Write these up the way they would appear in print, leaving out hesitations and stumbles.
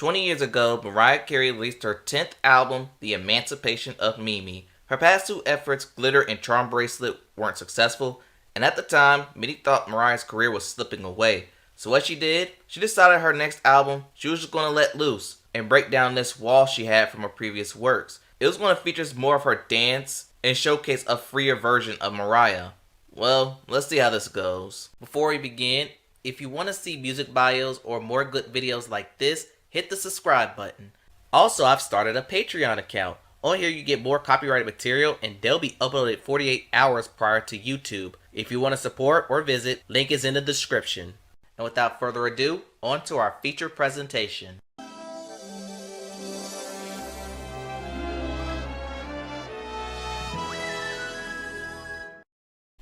20 years ago, Mariah Carey released her 10th album, The Emancipation of Mimi. Her past two efforts, Glitter and Charm Bracelet, weren't successful, and at the time, many thought Mariah's career was slipping away. So what she did, she decided her next album, she was just going to let loose and break down this wall she had from her previous works. It was going to feature more of her dance and showcase a freer version of Mariah. Well, let's see how this goes. Before we begin, if you want to see music bios or more good videos like this, hit the subscribe button. Also, I've started a Patreon account. On here you get more copyrighted material and they'll be uploaded 48 hours prior to YouTube. If you want to support or visit, link is in the description. And without further ado, on to our feature presentation.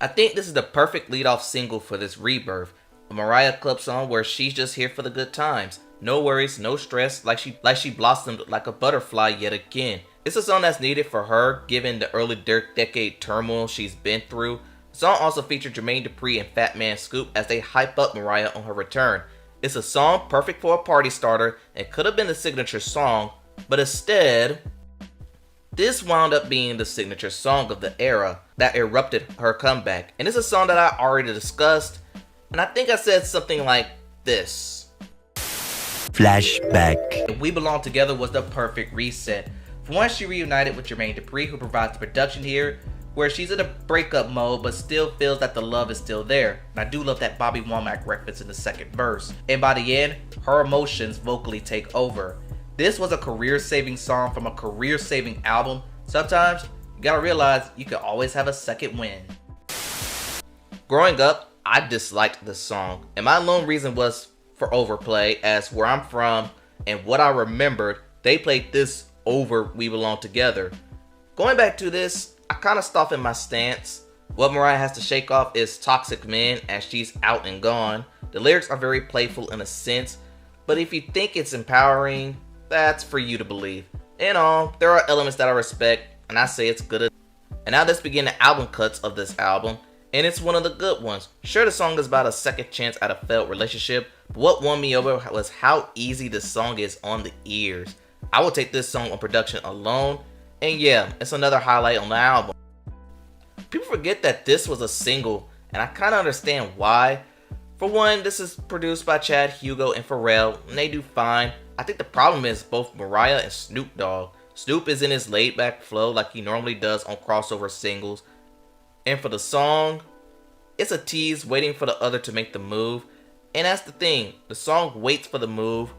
I think this is the perfect lead-off single for this rebirth. A Mariah Club song where she's just here for the good times. No worries, no stress, like she blossomed like a butterfly yet again. It's a song that's needed for her, given the early decade turmoil she's been through. The song also featured Jermaine Dupri and Fat Man Scoop as they hype up Mariah on her return. It's a song perfect for a party starter and could have been the signature song, but instead, this wound up being the signature song of the era that erupted her comeback. And it's a song that I already discussed, and I think I said something like this. Flashback. We Belong Together was the perfect reset. For once, she reunited with Jermaine Dupri, who provides the production here, where she's in a breakup mode but still feels that the love is still there. And I do love that Bobby Womack reference in the second verse. And by the end, her emotions vocally take over. This was a career-saving song from a career-saving album. Sometimes, you gotta realize you can always have a second win. Growing up, I disliked this song, and my lone reason was for overplay, as where I'm from and what I remembered, they played this over We Belong Together. Going back to this, I kind of softened my stance. What Mariah has to shake off is toxic men as she's out and gone. The lyrics are very playful in a sense, but if you think it's empowering, that's for you to believe. In all, there are elements that I respect, and I say it's good. And now let's begin the album cuts of this album, and it's one of the good ones. Sure, the song is about a second chance at a failed relationship, but what won me over was how easy the song is on the ears. I would take this song on production alone, and yeah, it's another highlight on the album. People forget that this was a single, and I kind of understand why. For one, this is produced by Chad Hugo and Pharrell, and they do fine. I think the problem is both Mariah and Snoop Dogg. Snoop is in his laid-back flow like he normally does on crossover singles. And for the song, it's a tease waiting for the other to make the move. And that's the thing, the song waits for the move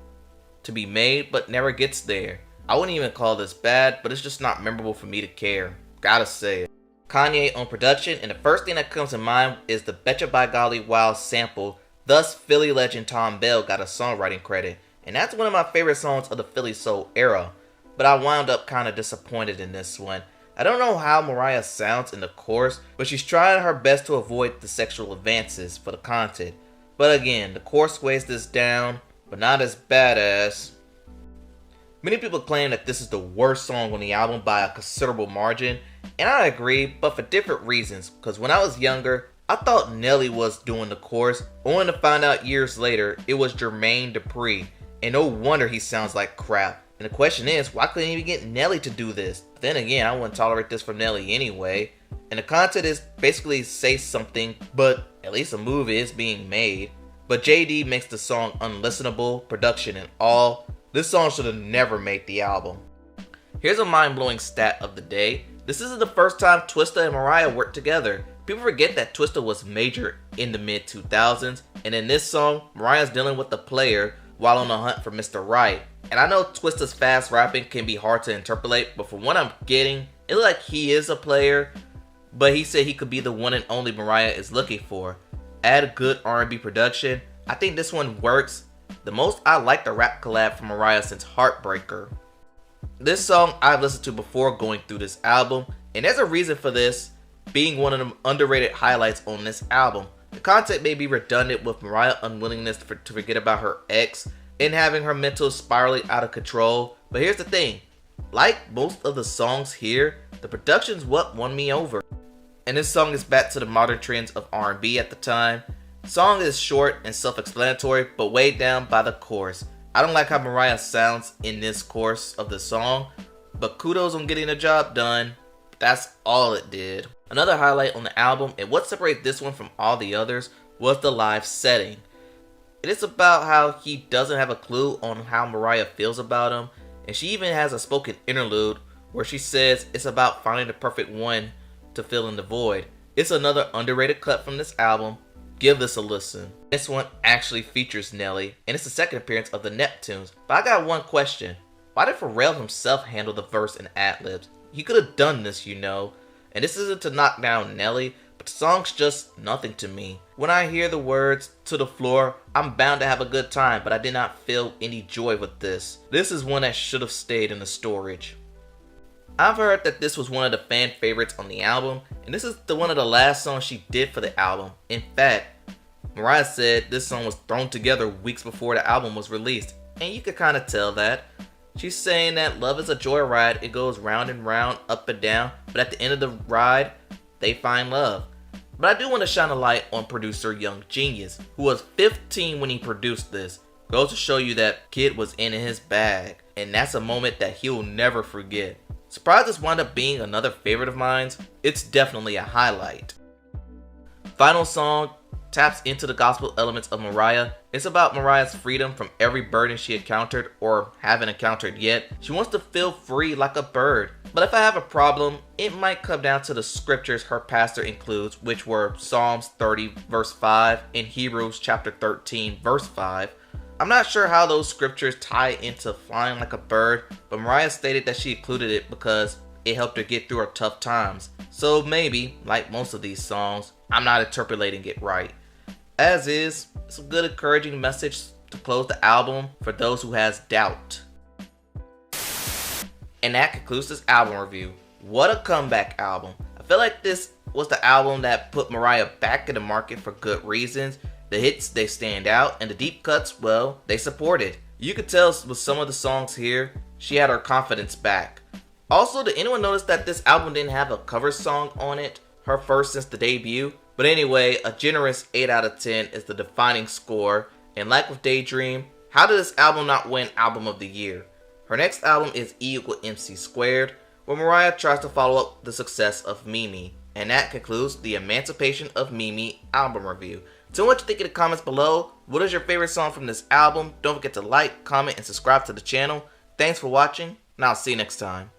to be made but never gets there. I wouldn't even call this bad, but it's just not memorable for me to care. Gotta say it. Kanye on production, and the first thing that comes to mind is the Betcha by Golly Wild sample. Thus, Philly legend Tom Bell got a songwriting credit. And that's one of my favorite songs of the Philly Soul era. But I wound up kind of disappointed in this one. I don't know how Mariah sounds in the chorus, but she's trying her best to avoid the sexual advances for the content. But again, the chorus weighs this down, but not as bad as... Many people claim that this is the worst song on the album by a considerable margin, and I agree, but for different reasons. Because when I was younger, I thought Nelly was doing the chorus, only to find out years later it was Jermaine Dupri, and no wonder he sounds like crap. And the question is, why couldn't you get Nelly to do this? But then again, I wouldn't tolerate this from Nelly anyway. And the content is basically say something, but at least a move is being made. But JD makes the song unlistenable, production and all. This song should have never made the album. Here's a mind-blowing stat of the day. This isn't the first time Twista and Mariah worked together. People forget that Twista was major in the mid-2000s. And in this song, Mariah's dealing with the player while on the hunt for Mr. Right. And I know Twista's fast rapping can be hard to interpolate, but from what I'm getting, it looks like he is a player, but he said he could be the one and only Mariah is looking for. Add a good R&B production, I think this one works. The most I like the rap collab from Mariah since Heartbreaker. This song I've listened to before going through this album, and there's a reason for this being one of the underrated highlights on this album. The content may be redundant with Mariah's unwillingness to forget about her ex and having her mental spiraling out of control, but here's the thing, like most of the songs here, the production's what won me over. And this song is back to the modern trends of R&B at the time. The song is short and self-explanatory, but weighed down by the chorus. I don't like how Mariah sounds in this course of the song, but kudos on getting the job done. That's all it did. Another highlight on the album, and what separates this one from all the others, was the live setting. It is about how he doesn't have a clue on how Mariah feels about him, and she even has a spoken interlude where she says it's about finding the perfect one to fill in the void. It's another underrated cut from this album. Give this a listen. This one actually features Nelly, and it's the second appearance of the Neptunes. But I got one question. Why did Pharrell himself handle the verse and ad-libs? He could have done this, you know. And this isn't to knock down Nelly, but the song's just nothing to me. When I hear the words "to the floor," I'm bound to have a good time, but I did not feel any joy with this. This is one that should have stayed in the storage. I've heard that this was one of the fan favorites on the album, and this is one of the last songs she did for the album. In fact, Mariah said this song was thrown together weeks before the album was released, and you could kind of tell that. She's saying that love is a joyride, it goes round and round, up and down, but at the end of the ride, they find love. But I do want to shine a light on producer Young Genius, who was 15 when he produced this. Goes to show you that kid was in his bag, and that's a moment that he'll never forget. Surprised this wound up being another favorite of mine. It's definitely a highlight. Final song taps into the gospel elements of Mariah. It's about Mariah's freedom from every burden she encountered or haven't encountered yet. She wants to feel free like a bird. But if I have a problem, it might come down to the scriptures her pastor includes, which were Psalms 30 verse 5 and Hebrews chapter 13 verse 5. I'm not sure how those scriptures tie into flying like a bird, but Mariah stated that she included it because it helped her get through her tough times. So maybe, like most of these songs, I'm not interpolating it right. As is, it's a good encouraging message to close the album for those who has doubt. And that concludes this album review. What a comeback album. I feel like this was the album that put Mariah back in the market for good reasons. The hits, they stand out, and the deep cuts, well, they support it. You could tell with some of the songs here, she had her confidence back. Also, did anyone notice that this album didn't have a cover song on it? Her first since the debut? But anyway, a generous 8 out of 10 is the defining score. And like with Daydream, how did this album not win Album of the Year? Her next album is E=MC², where Mariah tries to follow up the success of Mimi. And that concludes the Emancipation of Mimi album review. Tell me what you think in the comments below. What is your favorite song from this album? Don't forget to like, comment, and subscribe to the channel. Thanks for watching, and I'll see you next time.